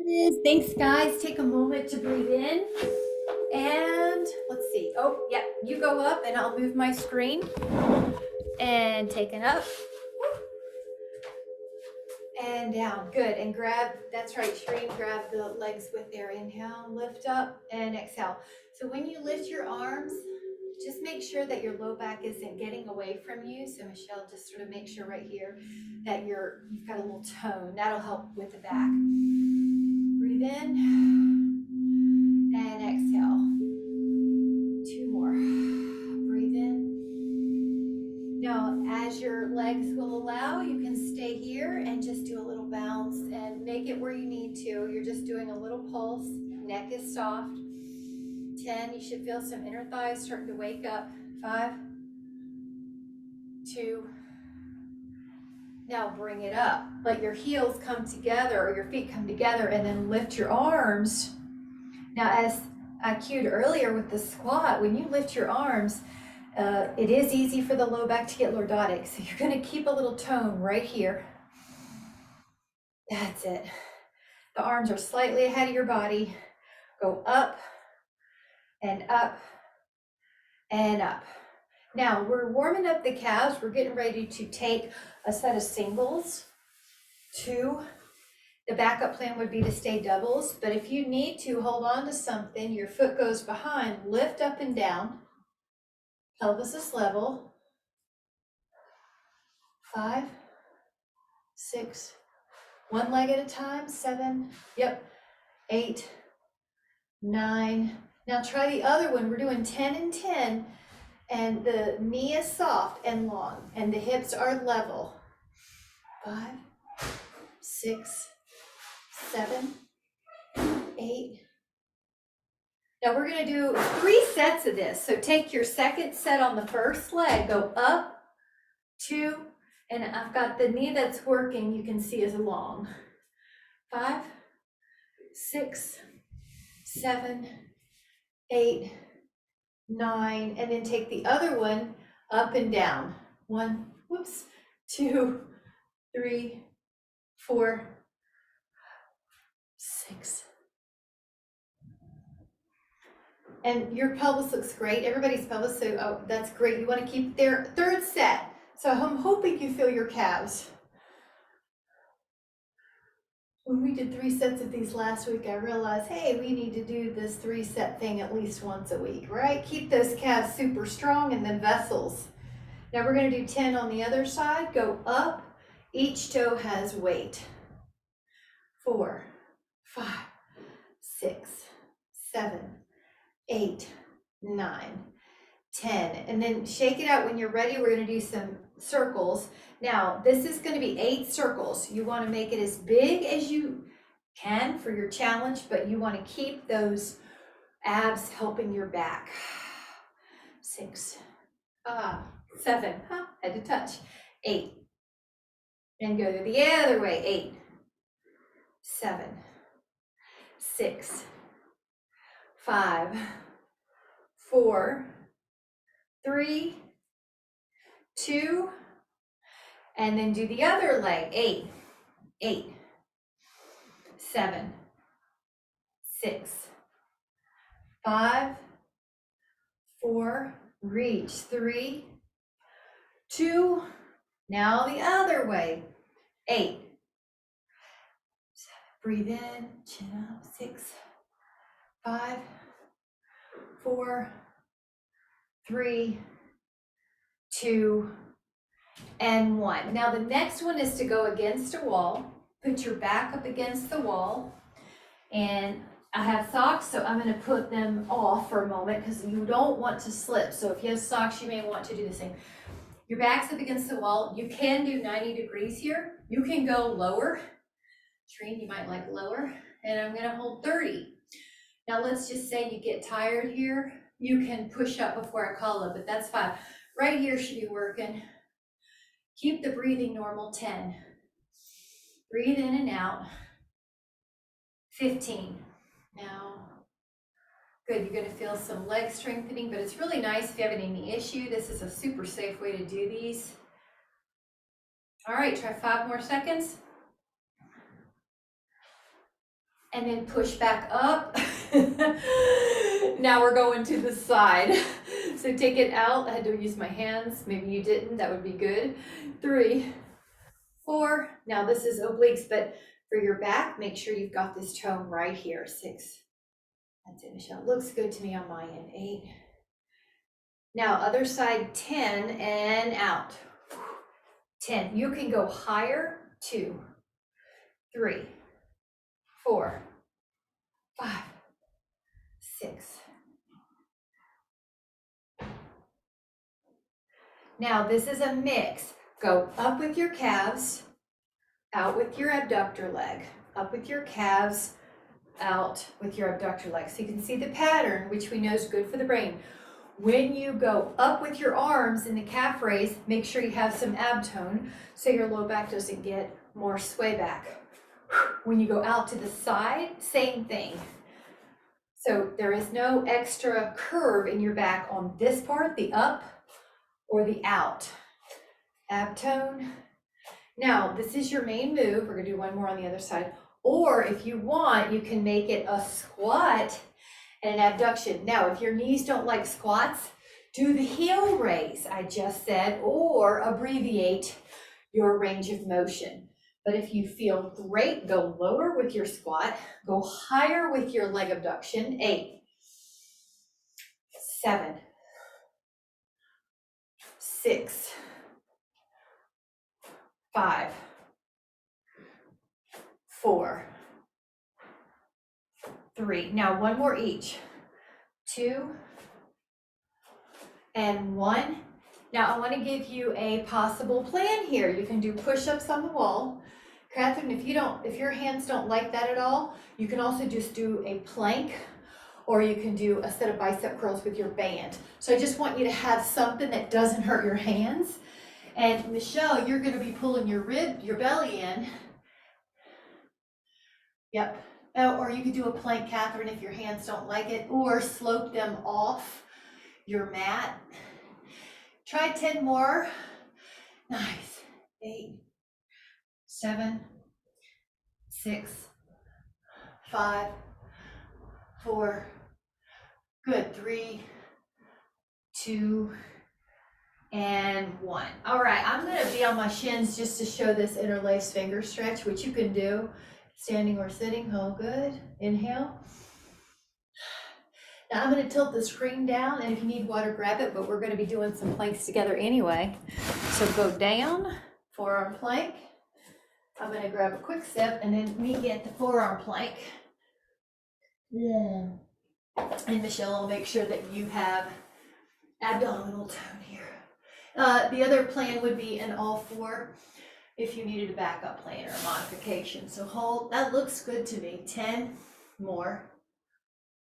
Thanks, guys. Take a moment to breathe in. And let's see. Oh, yeah, you go up and I'll move my screen. And take it up. And down. Good. And grab, that's right, Shireen, grab the legs with there. Inhale, lift up, and exhale. So when you lift your arms, just make sure that your low back isn't getting away from you. So Michelle, just sort of make sure right here that you've got a little tone. That'll help with the back. Breathe in and exhale. Two more. Breathe in. Now, as your legs will allow, you can stay here and just do a little bounce and make it where you need to. You're just doing a little pulse. Neck is soft. 10, you should feel some inner thighs starting to wake up. 5, 2. Now bring it up. Let your heels come together or your feet come together and then lift your arms. Now, as I cued earlier with the squat, when you lift your arms, it is easy for the low back to get lordotic. So you're going to keep a little tone right here. That's it. The arms are slightly ahead of your body. Go up and up and up. Now we're warming up the calves. We're getting ready to take a set of singles. 2. The backup plan would be to stay doubles, but if you need to hold on to something, your foot goes behind, lift up and down. Pelvis is level. 5, 6, one leg at a time. 7, yep, 8, 9. Now try the other one. We're doing 10 and 10, and the knee is soft and long, and the hips are level. 5, 6, 7, 8. Now we're going to do 3 sets of this. So take your second set on the first leg, go up, 2, and I've got the knee that's working, you can see is long. 5, 6, 7, 8, 9, and then take the other one up and down. 1, whoops, 2, 3, 4, 6. And your pelvis looks great. Everybody's pelvis, so oh, that's great. You want to keep their third set. So I'm hoping you feel your calves. When we did 3 sets of these last week, I realized, hey, we need to do this 3-set thing at least once a week, right? Keep those calves super strong and then vessels. Now we're going to do 10 on the other side. Go up. Each toe has weight. 4, 5, 6, 7, 8, 9, 10. And then shake it out. When you're ready, we're going to do some circles. Now, this is going to be 8 circles. You want to make it as big as you can for your challenge, but you want to keep those abs helping your back. 6, 7, had to touch. 8. And go the other way. 8, 7, 6, 5, 4, 3, 2, and then do the other leg. 8, 8, 7, 6, 5, 4, reach. 3, 2, now the other way. 8, 7, breathe in, chin up. 6, 5, 4, 3, 2, and 1. Now the next one is to go against a wall. Put your back up against the wall. And I have socks, so I'm going to put them off for a moment because you don't want to slip. So if you have socks, you may want to do the same. Your back's up against the wall. You can do 90 degrees here. You can go lower. Shreen, you might like lower. And I'm going to hold 30. Now let's just say you get tired here. You can push up before I call it, but that's fine. Right here should be working. Keep the breathing normal. 10. Breathe in and out. 15. Now, good, you're gonna feel some leg strengthening, but it's really nice if you have any knee issue. This is a super safe way to do these. All right, try 5 more seconds. and then push back up. Now we're going to the side. So take it out. I had to use my hands. Maybe you didn't. That would be good. 3, 4. Now this is obliques, but for your back, make sure you've got this tone right here. 6. That's it, Michelle. Looks good to me on my end. 8. Now other side, 10 and out. 10. You can go higher. 2, 3, 4, 5, 6. Now this is a mix. Go up with your calves, out with your abductor leg, up with your calves, out with your abductor leg. So you can see the pattern, which we know is good for the brain. When you go up with your arms in the calf raise, make sure you have some ab tone so your low back doesn't get more sway back. When you go out to the side, same thing. So there is no extra curve in your back on this part, the up or the out. Ab tone. Now, this is your main move. We're gonna do one more on the other side. Or if you want, you can make it a squat and an abduction. Now, if your knees don't like squats, do the heel raise, I just said, or abbreviate your range of motion. But if you feel great, go lower with your squat, go higher with your leg abduction. 8, 7, 6, 5, 4, 3. Now one more each. 2 and 1. Now I want to give you a possible plan here. You can do push-ups on the wall. Catherine, if your hands don't like that at all, you can also just do a plank, or you can do a set of bicep curls with your band. So I just want you to have something that doesn't hurt your hands. And Michelle, you're going to be pulling your belly in. Yep. Oh, or you could do a plank, Catherine, if your hands don't like it, or slope them off your mat. Try 10 more. Nice. 8, 7, 6, 5, 4. Good. 3, 2, and 1. All right, I'm going to be on my shins just to show this interlaced finger stretch, which you can do standing or sitting. Oh, good. Inhale. Now I'm going to tilt the screen down, and if you need water, grab it, but we're going to be doing some planks together anyway. So go down, forearm plank. I'm going to grab a quick sip, and then we get the forearm plank. Yeah. And Michelle will make sure that you have abdominal tone here. The other plan would be an all 4 if you needed a backup plan or a modification. So hold, that looks good to me. 10 more.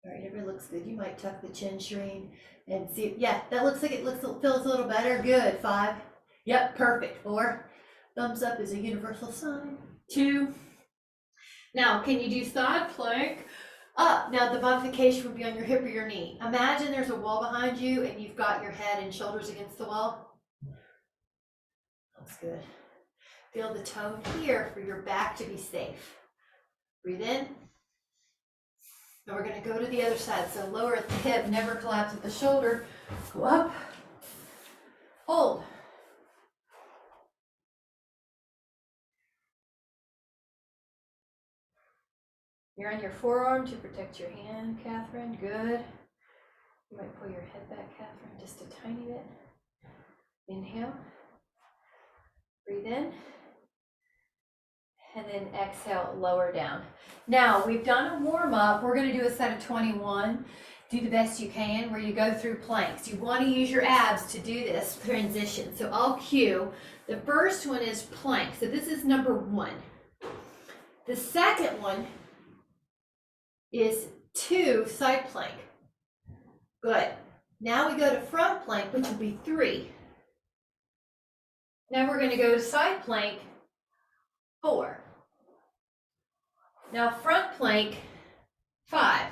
All right, it looks good. You might tuck the chin, Shireen, and see. Yeah, that looks like feels a little better. Good. 5. Yep, perfect. 4. Thumbs up is a universal sign. 2. Now, can you do side plank? Up. Now the modification would be on your hip or your knee. Imagine there's a wall behind you and you've got your head and shoulders against the wall. Looks good. Feel the tone here for your back to be safe. Breathe in. Now we're going to go to the other side. So lower at the hip, never collapse at the shoulder. Go up. Hold. You're on your forearm to protect your hand, Catherine. Good. You might pull your head back, Catherine, just a tiny bit. Inhale. Breathe in. And then exhale, lower down. Now, we've done a warm-up. We're going to do a set of 21. Do the best you can where you go through planks. You want to use your abs to do this transition. So I'll cue. The first one is plank. So this is number 1. The second one is 2 side plank. Good. Now we go to front plank, which will be 3. Now we're going to go to side plank, 4. Now front plank, 5.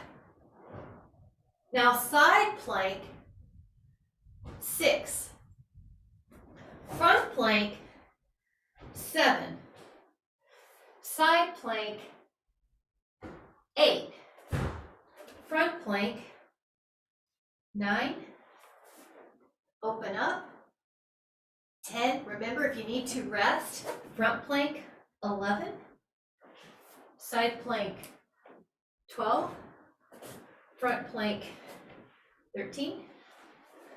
Now side plank, 6. Front plank, 7. Side plank, front plank, 9, open up, 10, remember if you need to rest, front plank, 11, side plank, 12, front plank, 13,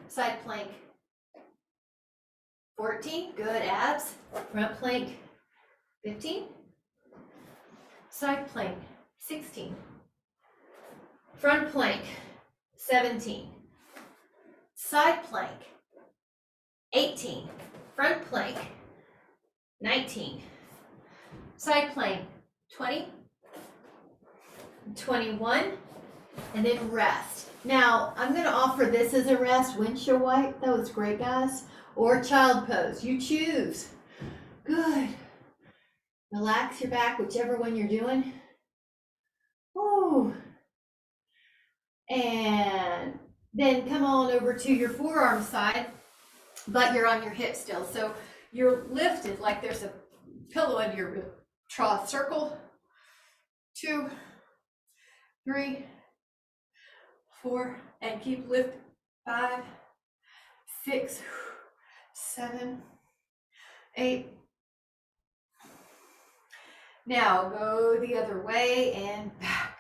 side plank, 14, good abs, front plank, 15, side plank, 16, front plank, 17, side plank, 18, front plank, 19, side plank, 20, 21, and then rest. Now, I'm going to offer this as a rest, windshield wipe. That was great, guys. Or child pose. You choose. Good. Relax your back, whichever one you're doing. Woo. And then come on over to your forearm side, but you're on your hip still. So you're lifted like there's a pillow under your rib. Draw a circle. 2, 3, 4, and keep lifting. 5, 6, 7, 8. Now go the other way and back.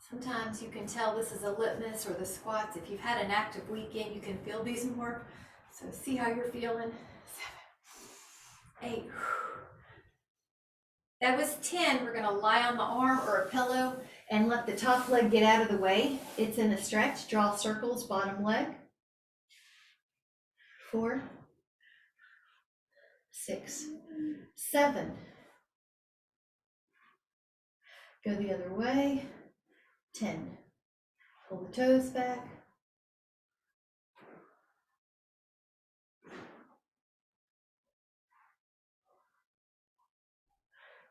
Sometimes you can tell this is a litmus or the squats. If you've had an active weekend, you can feel these more. So see how you're feeling. 7, 8. That was 10. We're going to lie on the arm or a pillow and let the top leg get out of the way. It's in a stretch. Draw circles, bottom leg. 4, 6, 7. Go the other way. 10. Pull the toes back.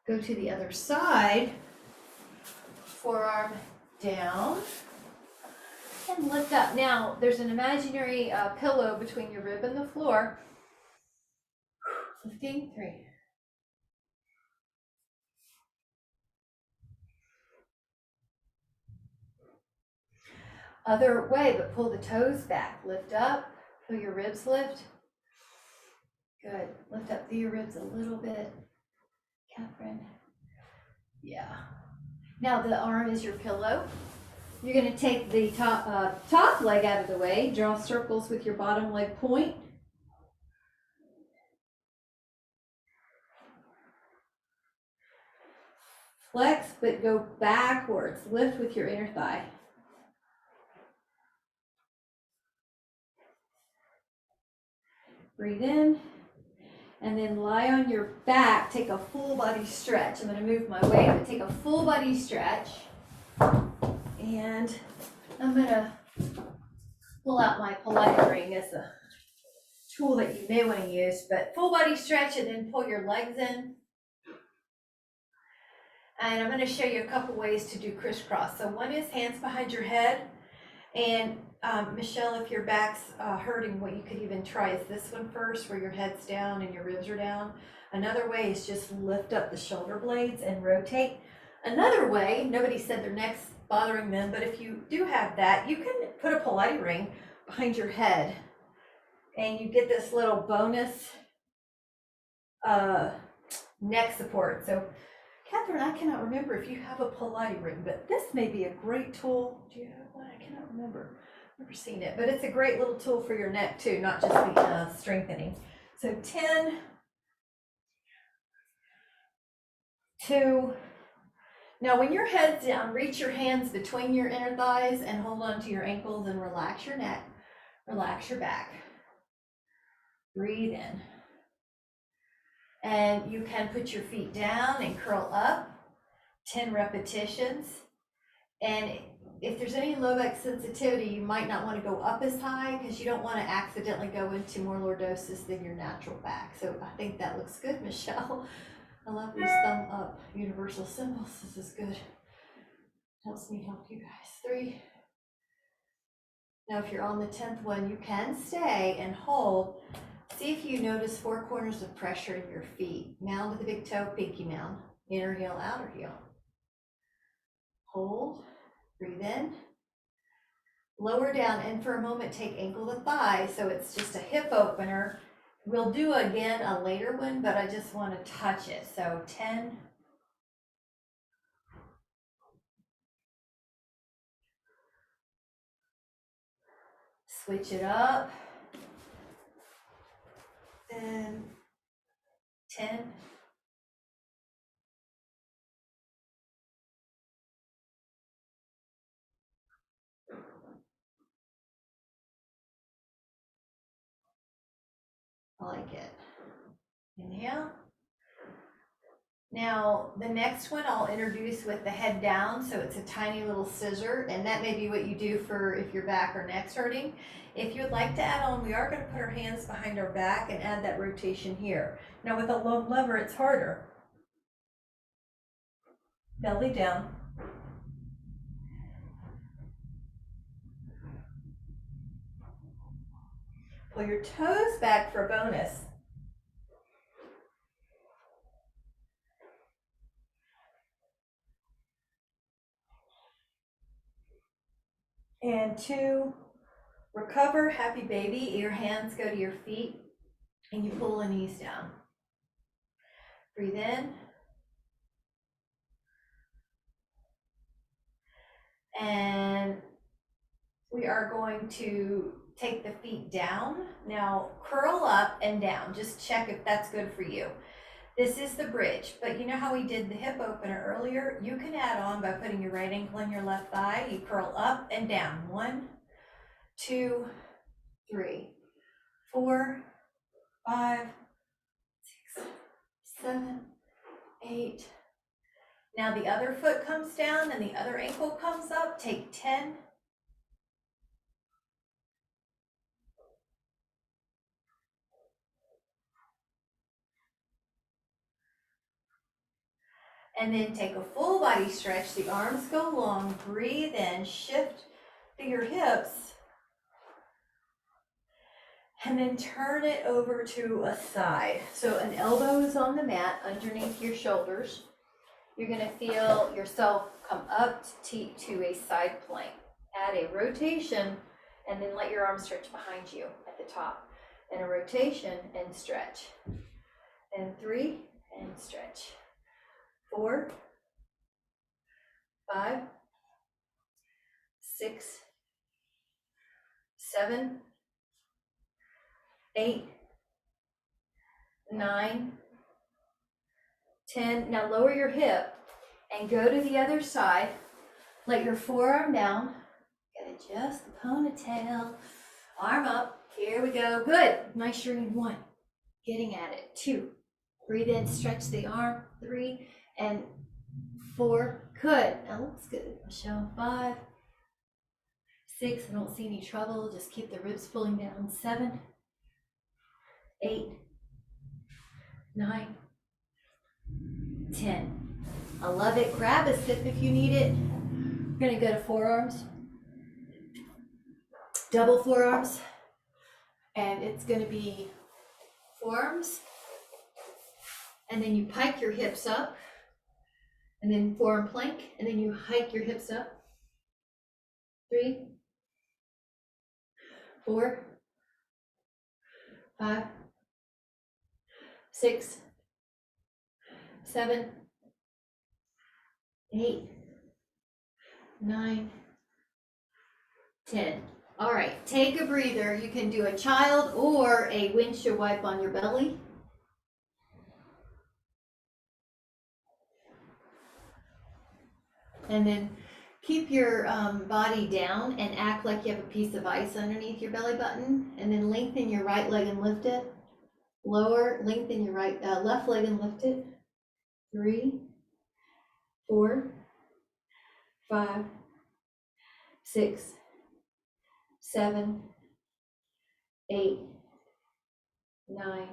Go to the other side. Forearm down. And lift up. Now, there's an imaginary pillow between your rib and the floor. Lifting. 3. Other way, but pull the toes back. Lift up. Feel your ribs lift. Good. Lift up through your ribs a little bit. Catherine. Yeah. Now the arm is your pillow. You're going to take the top leg out of the way. Draw circles with your bottom leg point. Flex, but go backwards. Lift with your inner thigh. Breathe in, and then lie on your back. Take a full body stretch. I'm going to move my weight, but take a full body stretch. And I'm going to pull out my Pilates ring as a tool that you may want to use, but full body stretch and then pull your legs in. And I'm going to show you a couple ways to do crisscross. So one is hands behind your head. And Michelle, if your back's hurting, what you could even try is this one first, where your head's down and your ribs are down. Another way is just lift up the shoulder blades and rotate. Another way, nobody said their neck's bothering them, but if you do have that, you can put a Pilates ring behind your head and you get this little bonus neck support. So Catherine, I cannot remember if you have a Pilates ring, but this may be a great tool. Do you have one? I cannot remember. I've never seen it, but it's a great little tool for your neck too, not just the strengthening. So 10, 2. Now when your head's down, reach your hands between your inner thighs and hold on to your ankles and relax your neck, relax your back. Breathe in. And you can put your feet down and curl up, 10 repetitions. And if there's any low back sensitivity, you might not want to go up as high because you don't want to accidentally go into more lordosis than your natural back. So I think that looks good, Michelle. I love these thumb up universal symbols. This is good. Helps me help you guys. 3. Now if you're on the 10th one, you can stay and hold. See if you notice 4 corners of pressure in your feet. Mound to the big toe, pinky mound. Inner heel, outer heel. Hold. Breathe in. Lower down, and for a moment take ankle to thigh, so it's just a hip opener. We'll do again a later one, but I just want to touch it. So 10. Switch it up. And 10. I like it. Inhale. Now, the next one I'll introduce with the head down, so it's a tiny little scissor, and that may be what you do for if your back or neck's hurting. If you'd like to add on, we are going to put our hands behind our back and add that rotation here. Now, with a low lever, it's harder. Belly down. Pull your toes back for a bonus. And 2, recover, happy baby. Your hands go to your feet and you pull the knees down. Breathe in. And we are going to take the feet down. Now curl up and down. Just check if that's good for you. This is the bridge, but you know how we did the hip opener earlier? You can add on by putting your right ankle on your left thigh. You curl up and down. 1, 2, 3, 4, 5, 6, 7, 8. Now the other foot comes down and the other ankle comes up. Take 10. And then take a full body stretch. The arms go long. Breathe in, shift through your hips. And then turn it over to a side. So an elbow is on the mat underneath your shoulders. You're going to feel yourself come up to a side plank. Add a rotation and then let your arms stretch behind you at the top. And a rotation and stretch. And 3 and stretch. 4, 5, 6, 7, 8, 9, 10. Now lower your hip and go to the other side. Let your forearm down. And adjust the ponytail. Arm up. Here we go. Good. Nice shooting. 1. Getting at it. 2. Breathe in. Stretch the arm. 3 and 4. Good. That looks good. Michelle. 5, 6. I don't see any trouble. Just keep the ribs pulling down. 7, 8, 9, 10. I love it. Grab a sip if you need it. We're going to go to forearms. Double forearms. And it's going to be forearms. And then you pike your hips up. And then forearm plank. And then you hike your hips up. 3, 4, 5, 6, 7, 8, 9, 10. All right, take a breather. You can do a child or a windshield wipe on your belly. And then keep your body down and act like you have a piece of ice underneath your belly button. And then lengthen your right leg and lift it. Lower, lengthen your left leg and lift it. 3, 4, 5, 6, 7, 8, 9.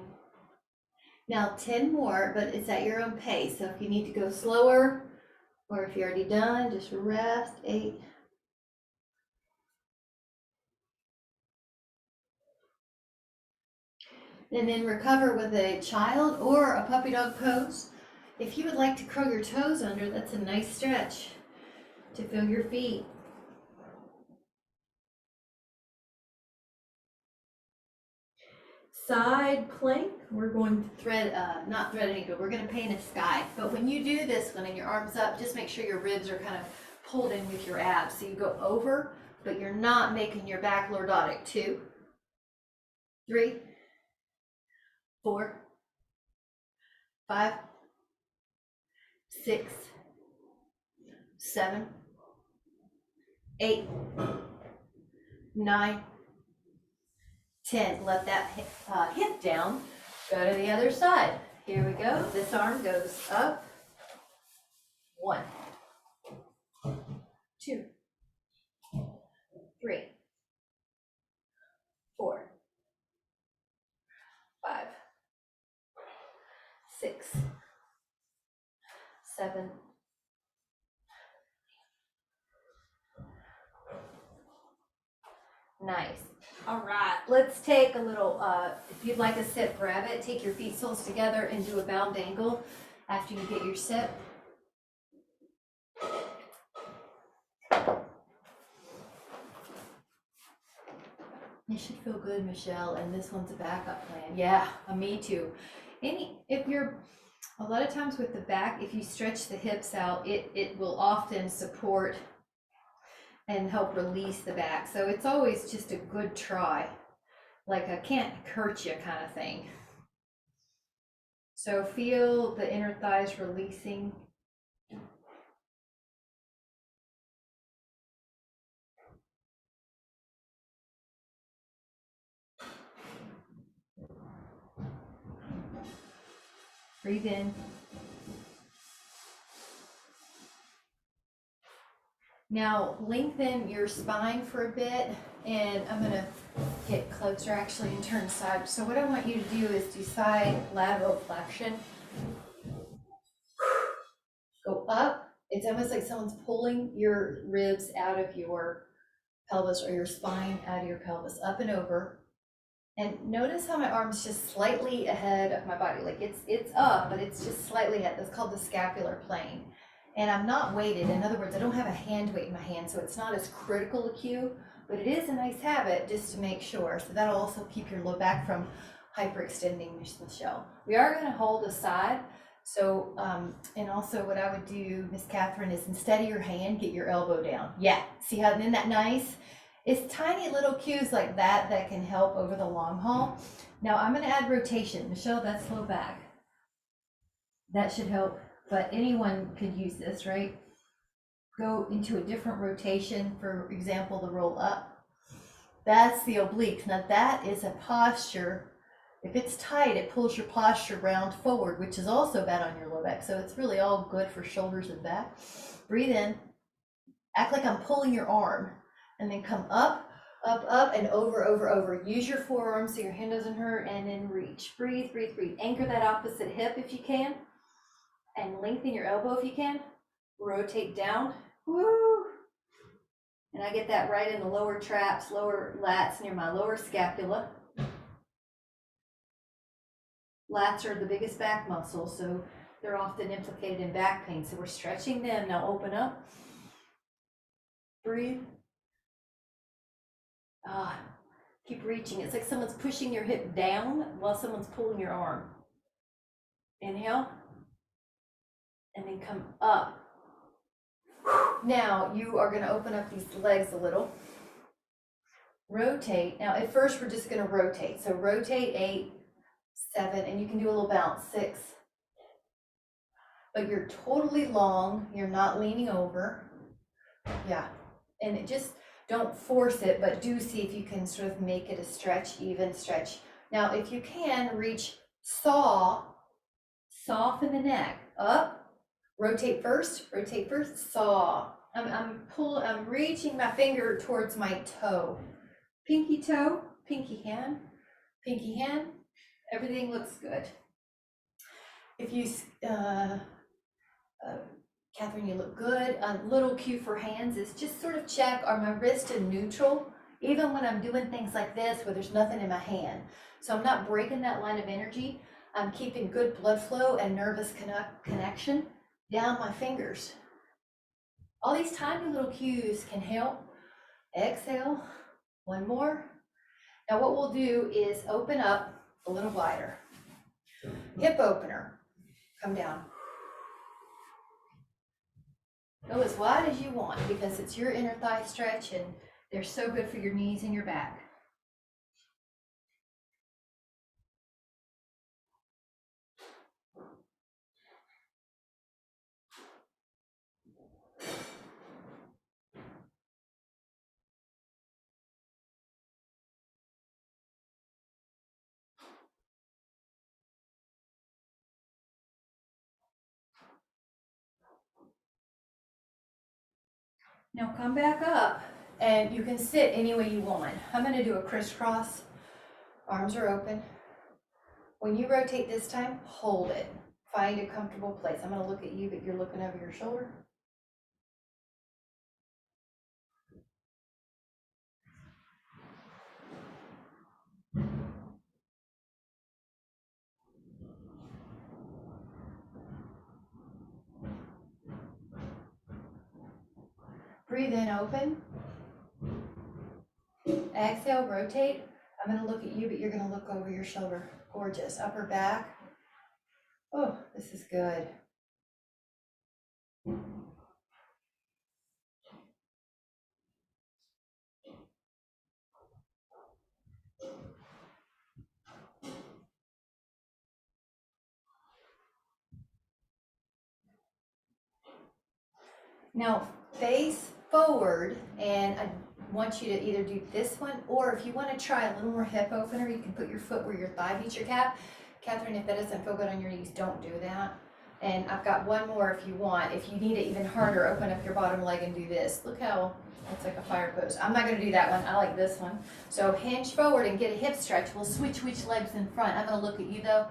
Now 10 more, but it's at your own pace. So if you need to go slower, or if you're already done, just rest. 8. And then recover with a child or a puppy dog pose. If you would like to curl your toes under, that's a nice stretch to feel your feet. side plank. We're going to thread, not thread a needle, we're going to paint a sky. But when you do this, when your arm's up, just make sure your ribs are kind of pulled in with your abs. So you go over, but you're not making your back lordotic. 2, 3, 4, 5, 6, 7, 8, 9, 10. Let that hip down. Go to the other side. Here we go. This arm goes up. 1, 2, 3, 4, 5, 6, 7. Nice. All right, let's take a little, if you'd like a sit, grab it. Take your feet soles together and do a bound angle after you get your sit. It should feel good, Michelle, and this one's a backup plan. Yeah, me too. If you're, a lot of times with the back, if you stretch the hips out, it will often support and help release the back. So it's always just a good try, like a can't hurt you kind of thing. So feel the inner thighs releasing. Breathe in. Now lengthen your spine for a bit, and I'm gonna get closer actually and turn side. So what I want you to do is do side lateral flexion. Go up. It's almost like someone's pulling your ribs out of your pelvis or your spine out of your pelvis, up and over. And notice how my arm's just slightly ahead of my body. Like it's up, but it's just slightly ahead. That's called the scapular plane. And I'm not weighted. In other words, I don't have a hand weight in my hand, so it's not as critical a cue, but it is a nice habit just to make sure. So that'll also keep your low back from hyperextending, Michelle. We are going to hold aside. So, and also what I would do, Miss Catherine, is instead of your hand, get your elbow down. Yeah, see how, isn't that nice? It's tiny little cues like that that can help over the long haul. Now I'm going to add rotation. Michelle, that's low back. That should help, but anyone could use this, right? Go into a different rotation, for example, the roll up. That's the obliques. Now that is a posture. If it's tight, it pulls your posture round forward, which is also bad on your low back. So it's really all good for shoulders and back. Breathe in. Act like I'm pulling your arm. And then come up, up, up, and over, over, over. Use your forearms so your hand doesn't hurt, and then reach. Breathe, breathe, breathe. Anchor that opposite hip if you can, and lengthen your elbow if you can. Rotate down. Woo! And I get that right in the lower traps, lower lats, near my lower scapula. Lats are the biggest back muscles, so they're often implicated in back pain. So we're stretching them. Now open up. Breathe. Keep reaching. It's like someone's pushing your hip down while someone's pulling your arm. Inhale, and then come up. Now you are going to open up these legs a little. Rotate. Now at first we're just going to rotate. So rotate 8, 7, and you can do a little bounce, 6. But you're totally long. You're not leaning over. Yeah, and it just, don't force it, but do see if you can sort of make it a stretch, even stretch. Now, if you can, reach saw, soften the neck, up, rotate first, saw. I'm reaching my finger towards my toe. Pinky toe, pinky hand, everything looks good. If you, Catherine, you look good. A little cue for hands is just sort of check, are my wrists in neutral? Even when I'm doing things like this where there's nothing in my hand. So I'm not breaking that line of energy. I'm keeping good blood flow and nervous connection down my fingers. All these tiny little cues can help. Exhale, one more. Now what we'll do is open up a little wider. Hip opener, come down. Go as wide as you want because it's your inner thigh stretch and they're so good for your knees and your back. Now come back up and you can sit any way you want. I'm going to do a crisscross. Arms are open. When you rotate this time, hold it. Find a comfortable place. I'm going to look at you, but you're looking over your shoulder. Breathe in, open. Exhale, rotate. I'm going to look at you, but you're going to look over your shoulder. Gorgeous. Upper back. Oh, this is good. Now face forward, and I want you to either do this one, or if you want to try a little more hip opener, you can put your foot where your thigh meets your calf. Catherine, if that doesn't feel good on your knees, don't do that. And I've got one more if you want. If you need it even harder, open up your bottom leg and do this. Look how it's like a fire pose. I'm not going to do that one. I like this one. So hinge forward and get a hip stretch. We'll switch which legs in front. I'm going to look at you though.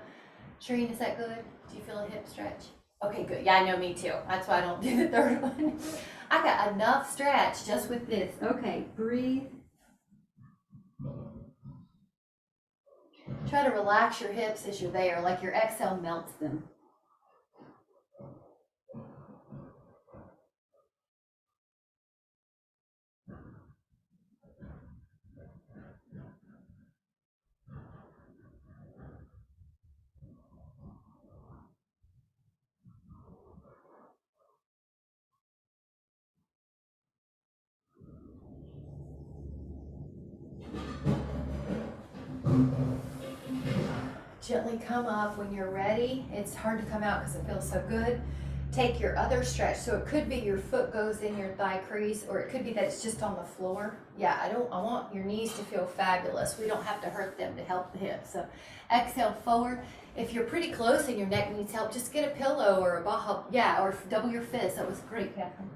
Shireen, is that good? Do you feel a hip stretch? Okay, good. Yeah, I know, me too. That's why I don't do the third one. I got enough stretch just with this. Okay, breathe. Try to relax your hips as you're there, like your exhale melts them. Gently come up when you're ready. It's hard to come out because it feels so good. Take your other stretch. So it could be your foot goes in your thigh crease, or it could be that it's just on the floor. Yeah, I want your knees to feel fabulous. We don't have to hurt them to help the hips. So exhale forward. If you're pretty close and your neck needs help, just get a pillow or a ball help. Yeah, or double your fist. That was great, Catherine.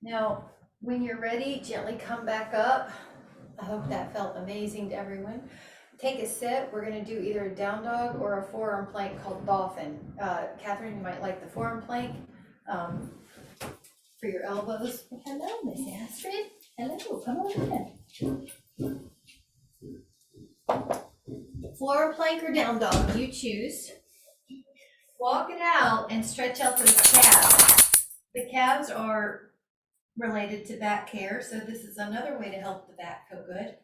Now, when you're ready, gently come back up. I hope that felt amazing to everyone. Take a sit. We're going to do either a down dog or a forearm plank called dolphin. Catherine, you might like the forearm plank for your elbows. Hello, Miss Astrid. Hello, come on in. Forearm plank or down dog, you choose. Walk it out and stretch out those calves. The calves are related to back care, so this is another way to help the back feel good.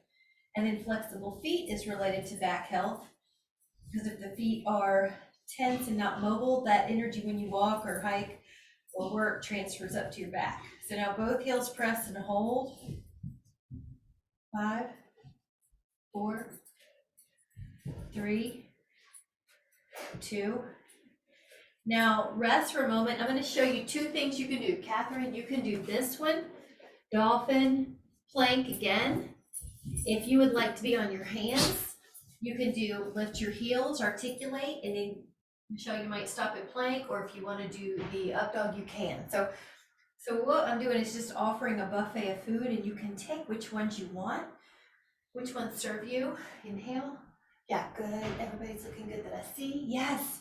And then flexible feet is related to back health, because if the feet are tense and not mobile, that energy when you walk or hike or work transfers up to your back. So now both heels press and hold. 5, 4, 3, 2. Now rest for a moment. I'm going to show you 2 things you can do. Catherine, you can do this one, dolphin plank again. If you would like to be on your hands, you can do lift your heels, articulate, and then Michelle, you might stop at plank, or if you want to do the up dog, you can. So So what I'm doing is just offering a buffet of food, and you can take which ones you want, which ones serve you. Inhale. Yeah, good. Everybody's looking good that I see. Yes.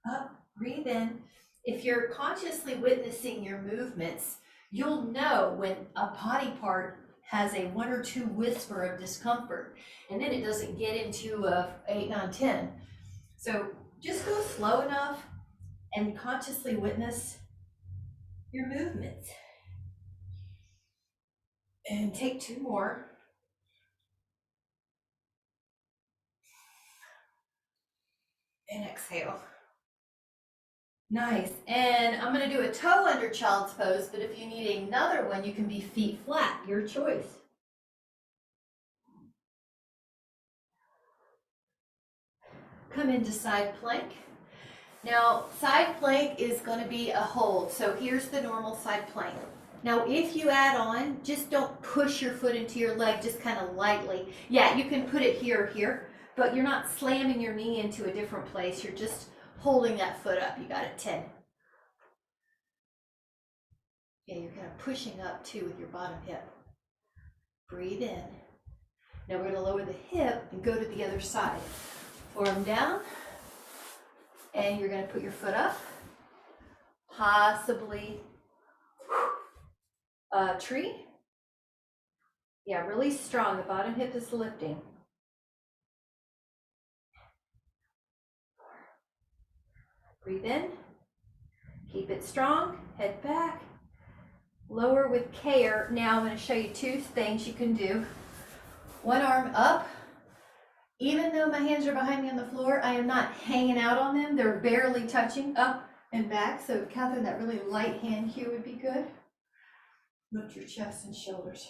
Up, breathe in. If you're consciously witnessing your movements, you'll know when a body part has a 1 or 2 whisper of discomfort, and then it doesn't get into a 8, 9, 10. So just go slow enough and consciously witness your movements. And take 2 more. And exhale. Nice. And I'm going to do a toe under child's pose, but if you need another one, you can be feet flat, your choice. Come into side plank. Now, side plank is going to be a hold. So here's the normal side plank. Now, if you add on, just don't push your foot into your leg, just kind of lightly. Yeah, you can put it here or here, but you're not slamming your knee into a different place. You're just holding that foot up. You got it, 10. Yeah, you're kind of pushing up too with your bottom hip. Breathe in. Now we're going to lower the hip and go to the other side. Forearm down. And you're going to put your foot up. Possibly a tree. Yeah, really strong. The bottom hip is lifting. Breathe in. Keep it strong. Head back. Lower with care. Now I'm going to show you 2 things you can do. One arm up. Even though my hands are behind me on the floor, I am not hanging out on them. They're barely touching, up and back. So Catherine, that really light hand cue would be good. Lift your chest and shoulders.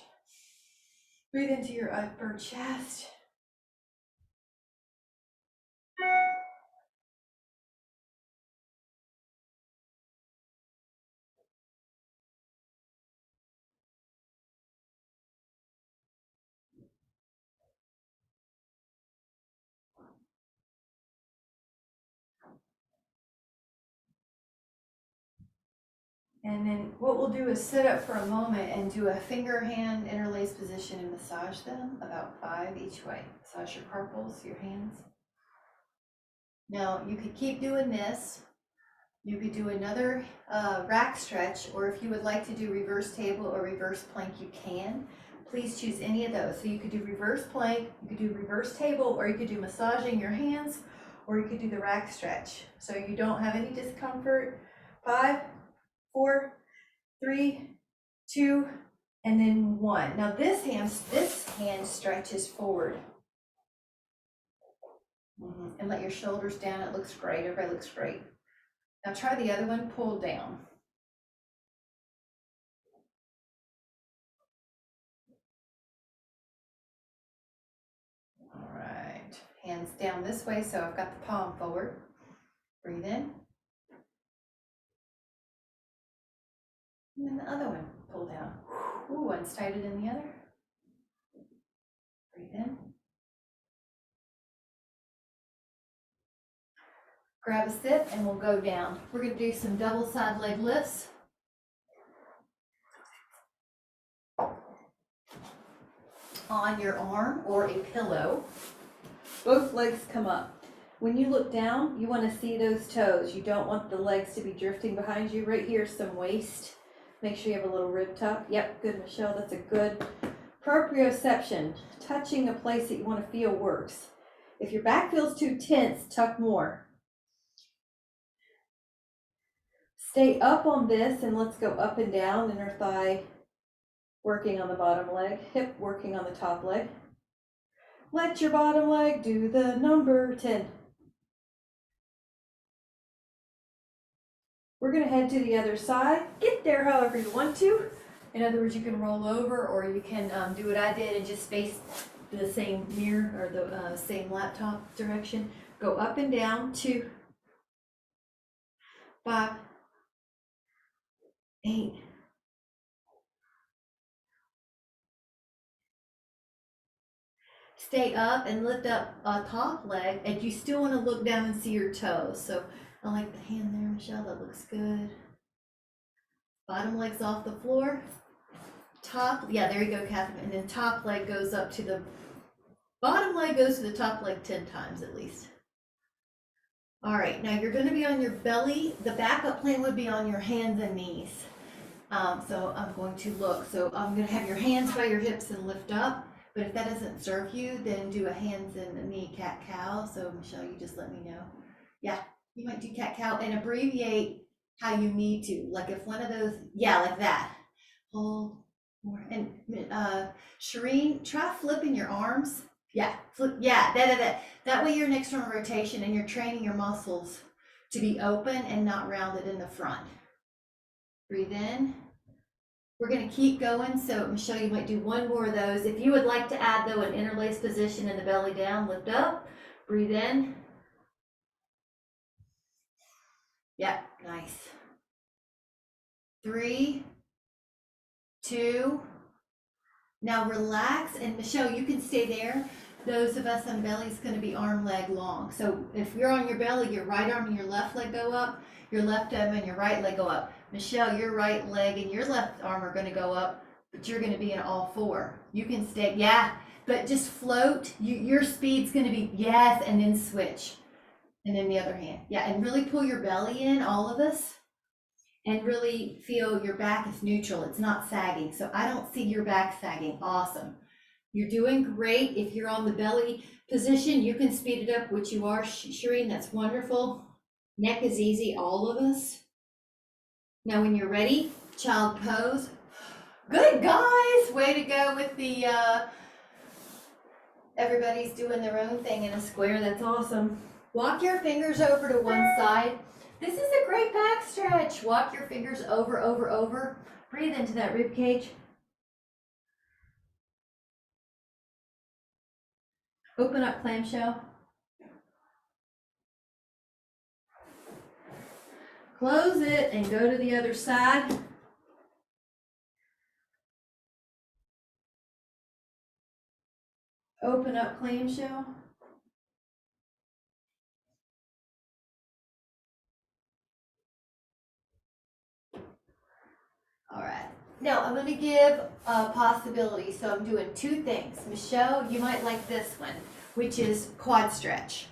Breathe into your upper chest. And then what we'll do is sit up for a moment and do a finger hand interlace position and massage them about 5 each way. Massage your carpals, your hands. Now you could keep doing this. You could do another rack stretch, or if you would like to do reverse table or reverse plank, you can. Please choose any of those. So you could do reverse plank, you could do reverse table, or you could do massaging your hands, or you could do the rack stretch. So you don't have any discomfort. 5, 4, 3, 2, and then 1. Now this hand stretches forward. And let your shoulders down. It looks great. Everybody looks great. Now try the other one, pull down. All right, hands down this way, so I've got the palm forward. Breathe in. And then the other one, pull down. Ooh, one's tighter than the other. Breathe in. Grab a sit and we'll go down. We're going to do some double side leg lifts. On your arm or a pillow. Both legs come up. When you look down, you want to see those toes. You don't want the legs to be drifting behind you. Right here is some waist. Make sure you have a little rib tuck. Yep, good, Michelle. That's a good proprioception. Touching a place that you want to feel works. If your back feels too tense, tuck more. Stay up on this and let's go up and down. Inner thigh working on the bottom leg, hip working on the top leg. Let your bottom leg do the number 10. We're going to head to the other side. Get there however you want to. In other words, you can roll over, or you can do what I did and just face the same mirror or the same laptop direction. Go up and down. 2, 5, 8. Stay up and lift up a top leg, and you still want to look down and see your toes. So I like the hand there, Michelle. That looks good. Bottom leg's off the floor. Top, yeah, there you go, Catherine. And then top leg goes up to the, bottom leg goes to the top leg 10 times at least. All right, now you're gonna be on your belly. The backup plan would be on your hands and knees. So I'm going to look. So I'm gonna have your hands by your hips and lift up. But if that doesn't serve you, then do a hands and a knee cat-cow. So Michelle, you just let me know. Yeah, you might do cat-cow and abbreviate how you need to. Like if one of those, yeah, like that. Hold more. And Shireen, try flipping your arms. Yeah, flip, yeah, that way you're in external rotation and you're training your muscles to be open and not rounded in the front. Breathe in. We're gonna keep going, so Michelle, you might do one more of those. If you would like to add though an interlace position in the belly down, lift up, breathe in. Yep, nice. 3, 2, now relax, and Michelle, you can stay there. Those of us on belly is gonna be arm, leg long. So if you're on your belly, your right arm and your left leg go up, your left arm and your right leg go up. Michelle, your right leg and your left arm are gonna go up, but you're gonna be in all four. You can stay, yeah, but just float. Your speed's gonna be, yes, and then switch. And then the other hand, yeah, and really pull your belly in, all of us, and really feel your back is neutral. It's not sagging. So I don't see your back sagging. Awesome. You're doing great. If you're on the belly position, you can speed it up, which you are, Shireen. That's wonderful. Neck is easy, all of us. Now, when you're ready, child pose. Good, guys. Way to go with the, everybody's doing their own thing in a square. That's awesome. Walk your fingers over to one side. This is a great back stretch. Walk your fingers over, over, over. Breathe into that rib cage. Open up clamshell. Close it and go to the other side. Open up clamshell. All right. Now I'm going to give a possibility. So I'm doing two things. Michelle, you might like this one, which is quad stretch,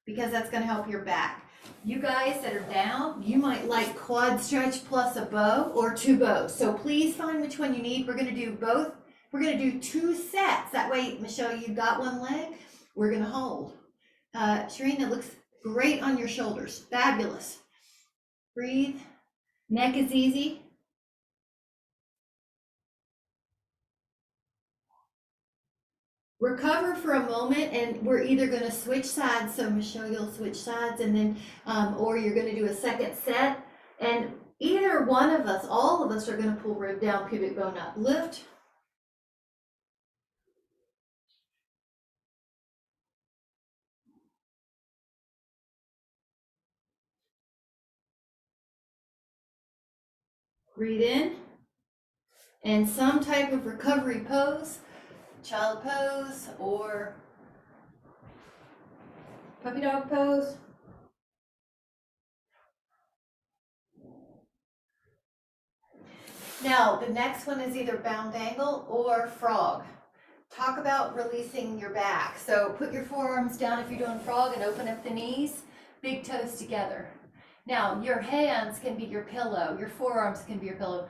because that's going to help your back. You guys that are down, you might like quad stretch plus a bow or two bows. So please find which one you need. We're going to do both. We're going to do 2 sets. That way, Michelle, you've got one leg. We're going to hold. Shireen, that looks great on your shoulders. Fabulous. Breathe. Neck is easy. Recover for a moment, and we're either going to switch sides. So Michelle, you'll switch sides, and then or you're going to do a second set, and either one of us, all of us, are going to pull rib down, pubic bone up. Lift. Breathe in, and some type of recovery pose, child pose or puppy dog pose. Now, the next one is either bound angle or frog. Talk about releasing your back. So put your forearms down if you're doing frog and open up the knees, big toes together. Now, your hands can be your pillow, your forearms can be your pillow.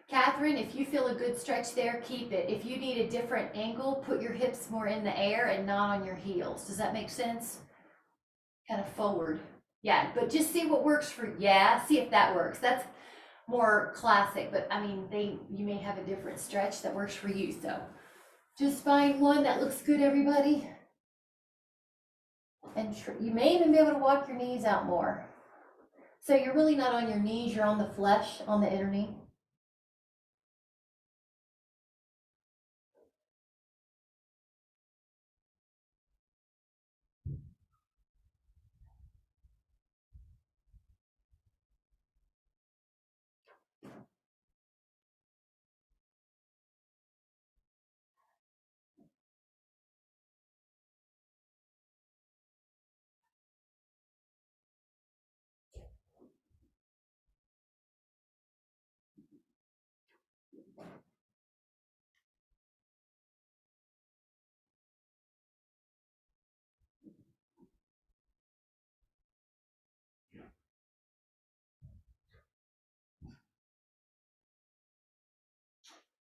Catherine, if you feel a good stretch there, keep it. If you need a different angle, put your hips more in the air and not on your heels. Does that make sense? Kind of forward. Yeah, but just see what works for you. Yeah, see if that works. That's more classic, but I mean, you may have a different stretch that works for you. So just find one that looks good, everybody. And you may even be able to walk your knees out more. So you're really not on your knees, you're on the flesh, on the inner knee.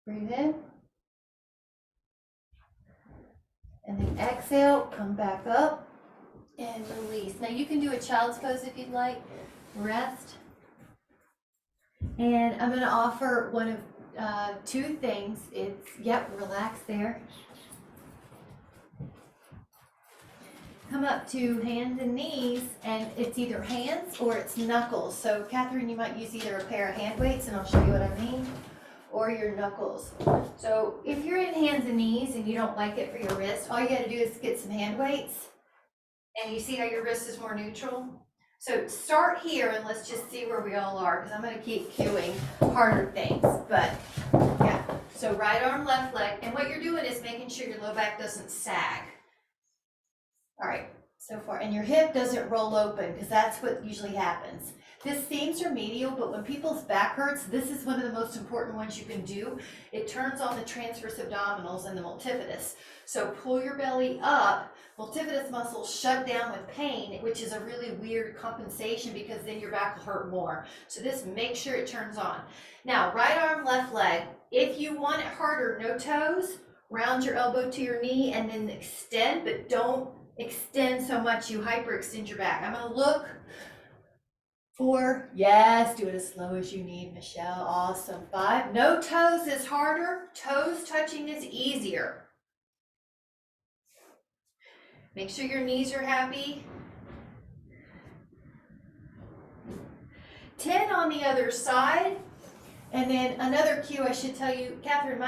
Breathe in. And then exhale, come back up and release. Now you can do a child's pose if you'd like. Rest. And I'm going to offer one of two things. It's, relax there. Come up to hands and knees, and it's either hands or it's knuckles. So Catherine, you might use either a pair of hand weights, and I'll show you what I mean, or your knuckles. So if you're in hands and knees and you don't like it for your wrist, all you got to do is get some hand weights, and you see how your wrist is more neutral? So start here, and let's just see where we all are, because I'm going to keep cueing harder things. But yeah, so right arm, left leg, and what you're doing is making sure your low back doesn't sag. All right, so far, and your hip doesn't roll open, because that's what usually happens. This seems remedial, but when people's back hurts, this is one of the most important ones you can do. It turns on the transverse abdominals and the multifidus. So pull your belly up. Multifidus muscles shut down with pain, which is a really weird compensation because then your back will hurt more. So this, make sure it turns on. Now, right arm, left leg. If you want it harder, no toes, round your elbow to your knee and then extend, but don't extend so much you hyperextend your back. I'm going to look for, yes, do it as slow as you need, Michelle. Awesome. 5. No toes is harder. Toes touching is easier. Make sure your knees are happy. 10 on the other side. And then another cue I should tell you, Catherine,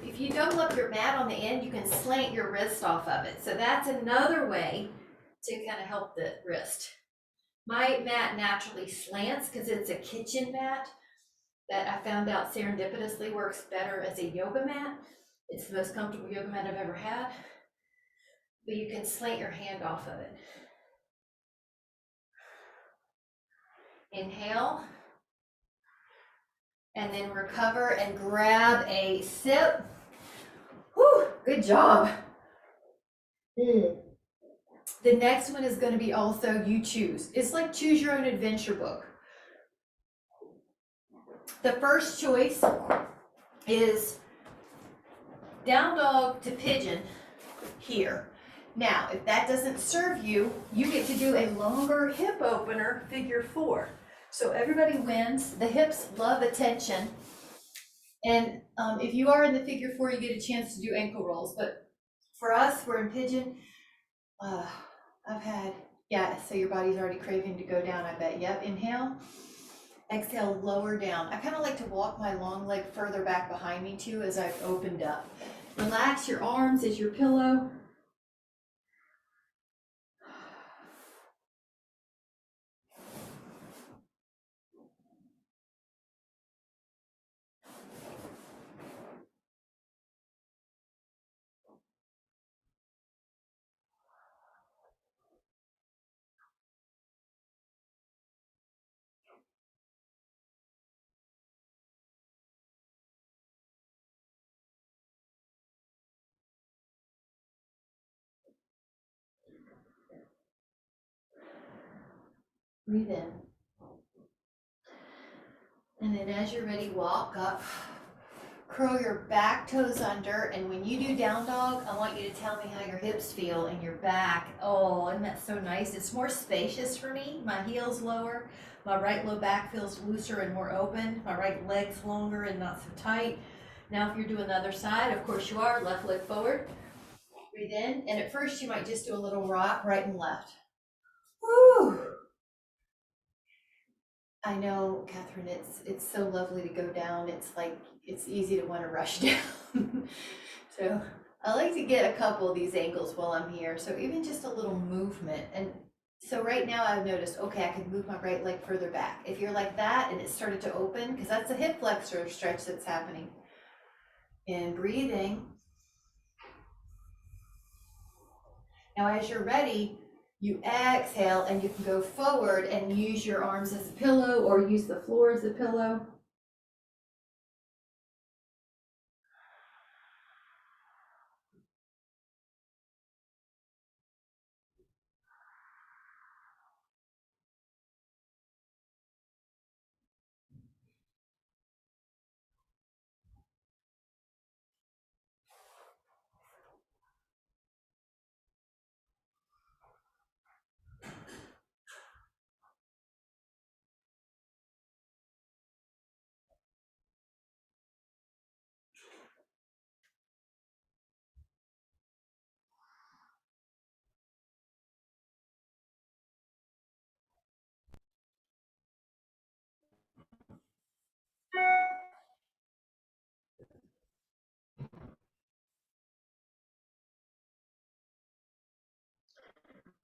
if you double up your mat on the end, you can slant your wrist off of it. So that's another way to kind of help the wrist. My mat naturally slants because it's a kitchen mat that I found out serendipitously works better as a yoga mat. It's the most comfortable yoga mat I've ever had. But you can slant your hand off of it. Inhale. And then recover and grab a sip. Whew, good job. The next one is going to be also you choose. It's like choose your own adventure book. The first choice is down dog to pigeon here. Now, if that doesn't serve you, you get to do a longer hip opener, figure 4. So everybody wins. The hips love attention. And if you are in the figure 4, you get a chance to do ankle rolls. But for us, we're in pigeon. I've had, so your body's already craving to go down, I bet. Yep, inhale. Exhale, lower down. I kind of like to walk my long leg further back behind me too as I've opened up. Relax your arms as your pillow. Breathe in. And then as you're ready, walk up. Curl your back toes under, and when you do down dog, I want you to tell me how your hips feel and your back. Oh, isn't that so nice? It's more spacious for me. My heel's lower. My right low back feels looser and more open. My right leg's longer and not so tight. Now if you're doing the other side, of course you are, left leg forward. Breathe in, and at first you might just do a little rock right and left. Woo! I know, Catherine, it's so lovely to go down. It's like, it's easy to want to rush down. So I like to get a couple of these angles while I'm here. So even just a little movement. And so right now I've noticed, okay, I can move my right leg further back. If you're like that and it started to open, because that's a hip flexor stretch that's happening. And breathing. Now as you're ready, you exhale and you can go forward and use your arms as a pillow or use the floor as a pillow.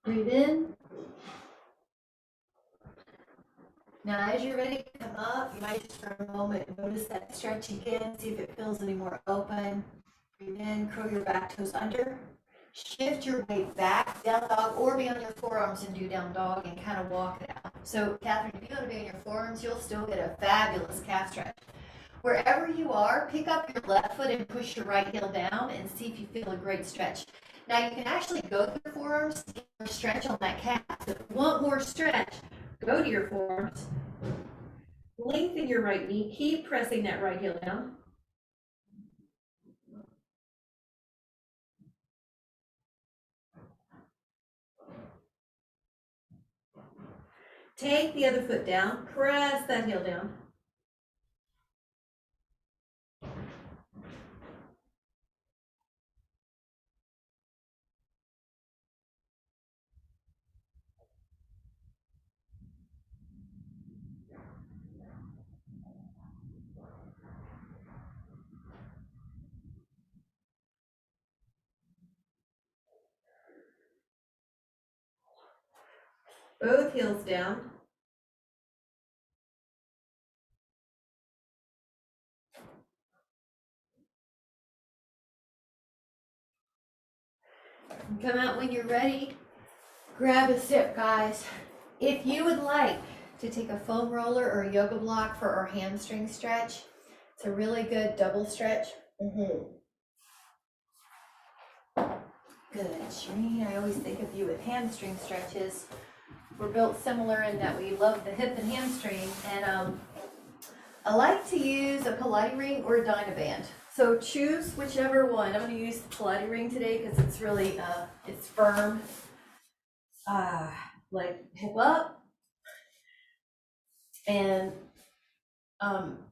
Breathe in. Now, as you're ready to come up, you might just for a moment notice that stretch again, see if it feels any more open. Breathe in, curl your back toes under. Shift your weight back, down dog, or be on your forearms and do down dog and kind of walk it out. So, Catherine, if you go to be on your forearms, you'll still get a fabulous calf stretch. Wherever you are, pick up your left foot and push your right heel down and see if you feel a great stretch. Now, you can actually go to your forearms to get more stretch on that calf. So if you want more stretch, go to your forearms. Lengthen your right knee. Keep pressing that right heel down. Take the other foot down. Press that heel down. Both heels down. Come out when you're ready. Grab a sip, guys. If you would like to take a foam roller or a yoga block for our hamstring stretch, it's a really good double stretch. Good, Shireen. I always think of you with hamstring stretches. We're built similar in that we love the hip and hamstring, and I like to use a Pilates ring or a Dynaband. So choose whichever one. I'm going to use the Pilates ring today because it's really, it's firm. Like hip up. And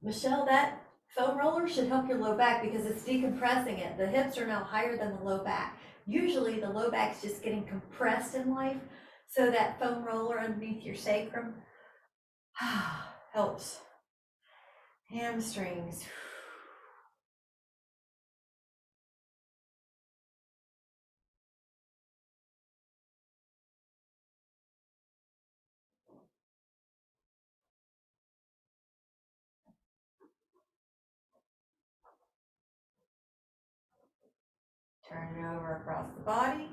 Michelle, that foam roller should help your low back because it's decompressing it. The hips are now higher than the low back. Usually the low back's just getting compressed in life. So that foam roller underneath your sacrum helps. Hamstrings. Turn it over across the body.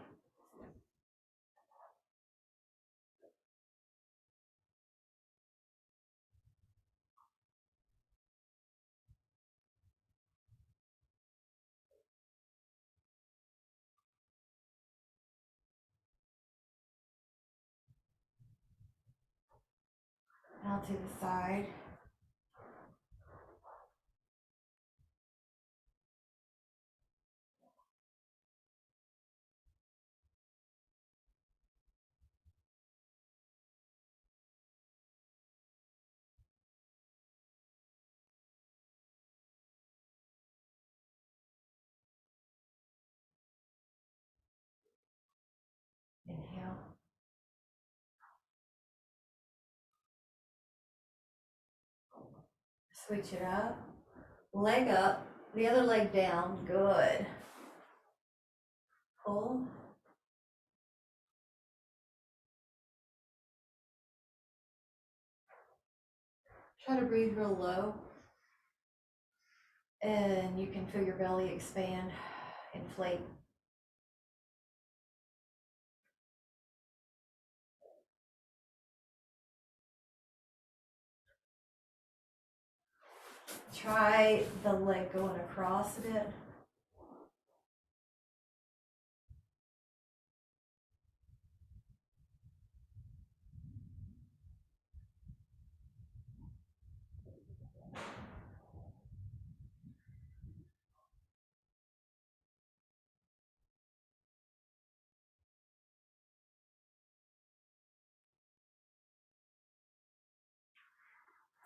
Out to the side. Inhale. Switch it up. Leg up, the other leg down. Good. Pull. Try to breathe real low. And you can feel your belly expand, inflate. Try the leg going across a bit.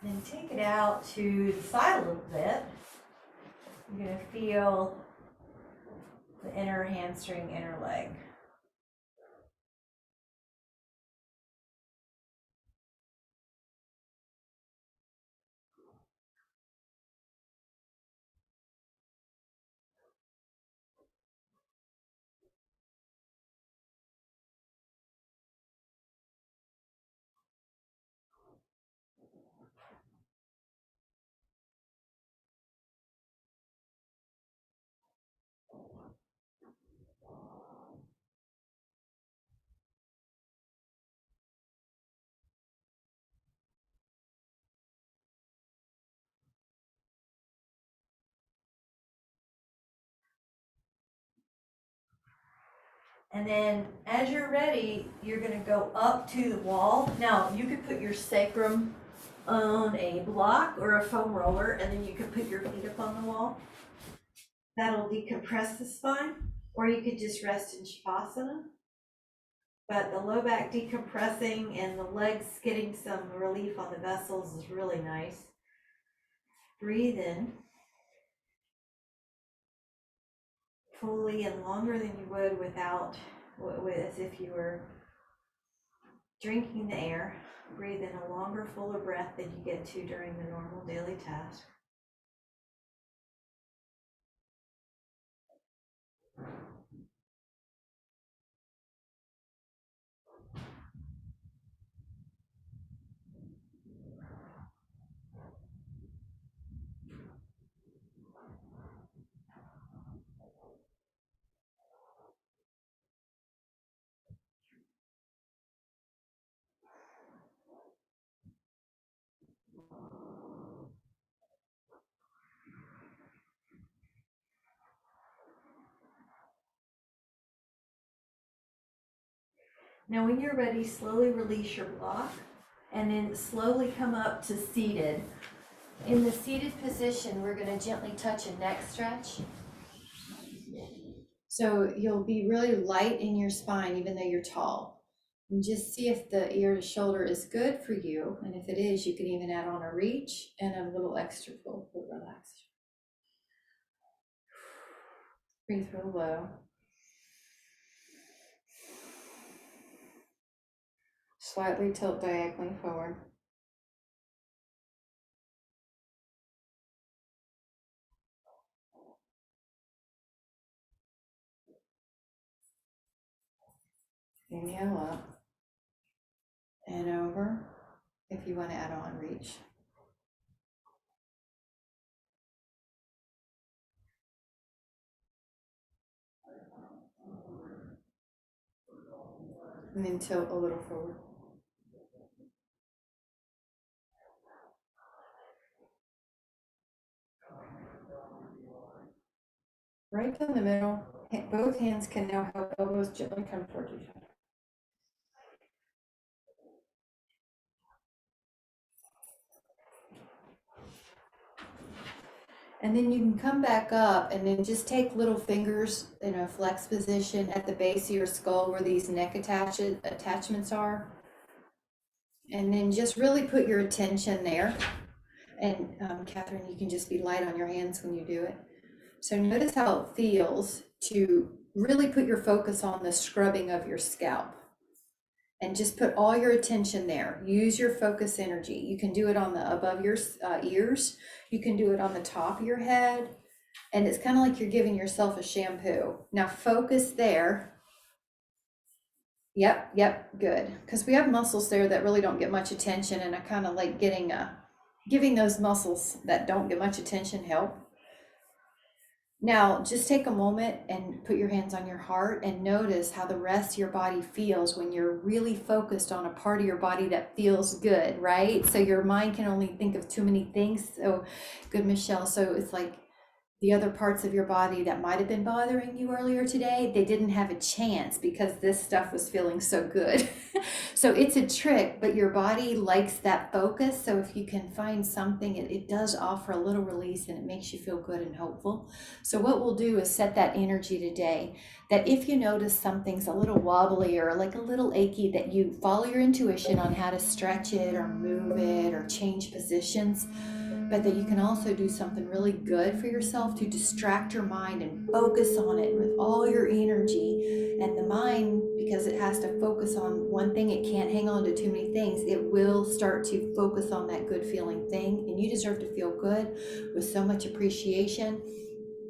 Then take it out to the side a little bit. You're going to feel the inner hamstring, inner leg. And then as you're ready, you're gonna go up to the wall. Now, you could put your sacrum on a block or a foam roller, and then you could put your feet up on the wall. That'll decompress the spine, or you could just rest in Shavasana. But the low back decompressing and the legs getting some relief on the vessels is really nice. Breathe in fully and longer than you would without, as if you were drinking the air. Breathe in a longer, fuller breath than you get to during the normal daily task. Now, when you're ready, slowly release your block and then slowly come up to seated. In the seated position, we're going to gently touch a neck stretch. So you'll be really light in your spine, even though you're tall. And just see if the ear to shoulder is good for you. And if it is, you can even add on a reach and a little extra pull for relax. Breathe real low. Slightly tilt diagonally forward. Inhale up and over. If you want to add on, reach. And then tilt a little forward. Right down the middle, both hands can now help elbows gently come towards each other. And then you can come back up and then just take little fingers in a flex position at the base of your skull where these neck attachments are. And then just really put your attention there. And Catherine, you can just be light on your hands when you do it. So notice how it feels to really put your focus on the scrubbing of your scalp. And just put all your attention there. Use your focus energy. You can do it on the above your ears. You can do it on the top of your head. And it's kind of like you're giving yourself a shampoo. Now focus there. Yep, good. Because we have muscles there that really don't get much attention, and I kind of like giving those muscles that don't get much attention help. Now, just take a moment and put your hands on your heart and notice how the rest of your body feels when you're really focused on a part of your body that feels good, right? So your mind can only think of too many things. So good, Michelle. So it's like the other parts of your body that might have been bothering you earlier today, they didn't have a chance because this stuff was feeling so good. So it's a trick, but your body likes that focus. So if you can find something, it does offer a little release and it makes you feel good and hopeful. So what we'll do is set that energy today, that if you notice something's a little wobbly or like a little achy, that you follow your intuition on how to stretch it or move it or change positions, but that you can also do something really good for yourself to distract your mind and focus on it with all your energy. And the mind, because it has to focus on one thing, it can't hang on to too many things, it will start to focus on that good feeling thing. And you deserve to feel good with so much appreciation.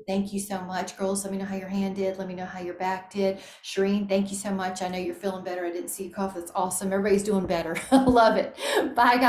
Thank you so much, girls. Let me know how your hand did. Let me know how your back did. Shireen, thank you so much. I know you're feeling better. I didn't see you cough. That's awesome. Everybody's doing better. Love it. Bye, guys.